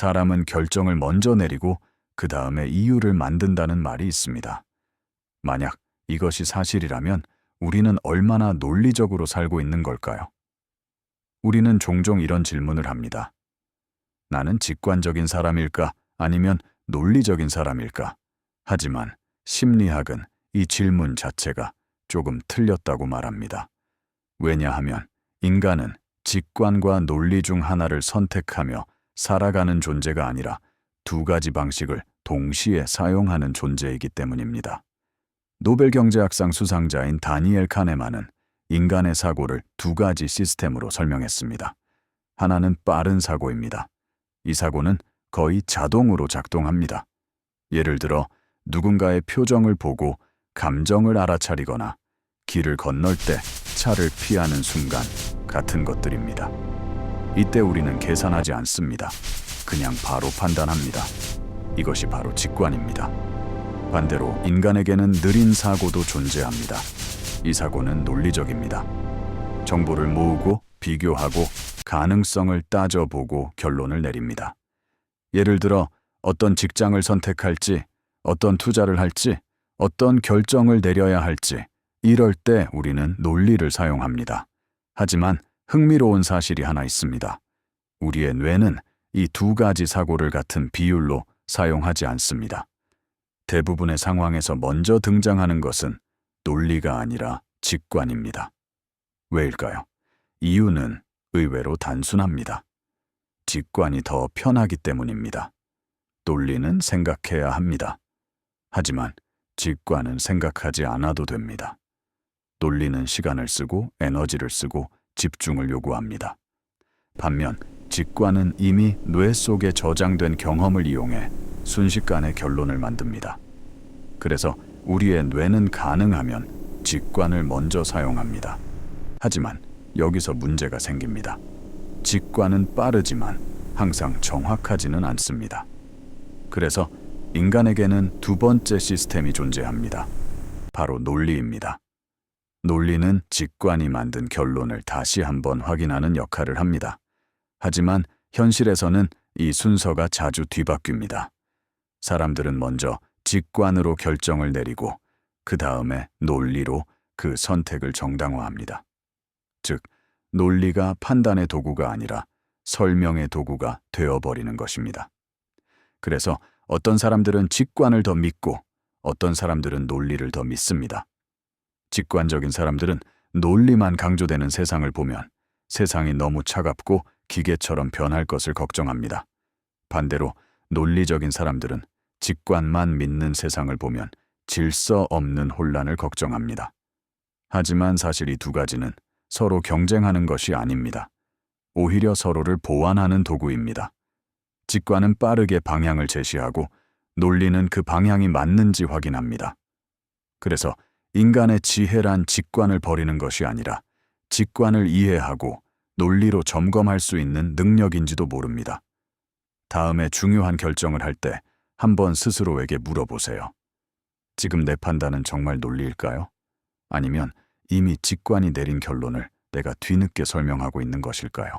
사람은 결정을 먼저 내리고 그 다음에 이유를 만든다는 말이 있습니다. 만약 이것이 사실이라면 우리는 얼마나 논리적으로 살고 있는 걸까요? 우리는 종종 이런 질문을 합니다. 나는 직관적인 사람일까? 아니면 논리적인 사람일까? 하지만 심리학은 이 질문 자체가 조금 틀렸다고 말합니다. 왜냐하면 인간은 직관과 논리 중 하나를 선택하며 살아가는 존재가 아니라 두 가지 방식을 동시에 사용하는 존재이기 때문입니다. 노벨 경제학상 수상자인 다니엘 카네만은 인간의 사고를 두 가지 시스템으로 설명했습니다. 하나는 빠른 사고입니다. 이 사고는 거의 자동으로 작동합니다. 예를 들어 누군가의 표정을 보고 감정을 알아차리거나 길을 건널 때 차를 피하는 순간 같은 것들입니다. 이때 우리는 계산하지 않습니다. 그냥 바로 판단합니다. 이것이 바로 직관입니다. 반대로 인간에게는 느린 사고도 존재합니다. 이 사고는 논리적입니다. 정보를 모으고 비교하고 가능성을 따져보고 결론을 내립니다. 예를 들어 어떤 직장을 선택할지, 어떤 투자를 할지, 어떤 결정을 내려야 할지, 이럴 때 우리는 논리를 사용합니다. 하지만 흥미로운 사실이 하나 있습니다. 우리의 뇌는 이 두 가지 사고를 같은 비율로 사용하지 않습니다. 대부분의 상황에서 먼저 등장하는 것은 논리가 아니라 직관입니다. 왜일까요? 이유는 의외로 단순합니다. 직관이 더 편하기 때문입니다. 논리는 생각해야 합니다. 하지만 직관은 생각하지 않아도 됩니다. 논리는 시간을 쓰고 에너지를 쓰고 집중을 요구합니다. 반면 직관은 이미 뇌 속에 저장된 경험을 이용해 순식간에 결론을 만듭니다. 그래서 우리의 뇌는 가능하면 직관을 먼저 사용합니다. 하지만 여기서 문제가 생깁니다. 직관은 빠르지만 항상 정확하지는 않습니다. 그래서 인간에게는 두 번째 시스템이 존재합니다. 바로 논리입니다. 논리는 직관이 만든 결론을 다시 한번 확인하는 역할을 합니다. 하지만 현실에서는 이 순서가 자주 뒤바뀝니다. 사람들은 먼저 직관으로 결정을 내리고 그 다음에 논리로 그 선택을 정당화합니다. 즉, 논리가 판단의 도구가 아니라 설명의 도구가 되어버리는 것입니다. 그래서 어떤 사람들은 직관을 더 믿고 어떤 사람들은 논리를 더 믿습니다. 직관적인 사람들은 논리만 강조되는 세상을 보면 세상이 너무 차갑고 기계처럼 변할 것을 걱정합니다. 반대로 논리적인 사람들은 직관만 믿는 세상을 보면 질서 없는 혼란을 걱정합니다. 하지만 사실 이 두 가지는 서로 경쟁하는 것이 아닙니다. 오히려 서로를 보완하는 도구입니다. 직관은 빠르게 방향을 제시하고 논리는 그 방향이 맞는지 확인합니다. 그래서 인간의 지혜란 직관을 버리는 것이 아니라 직관을 이해하고 논리로 점검할 수 있는 능력인지도 모릅니다. 다음에 중요한 결정을 할 때 한번 스스로에게 물어보세요. 지금 내 판단은 정말 논리일까요? 아니면 이미 직관이 내린 결론을 내가 뒤늦게 설명하고 있는 것일까요?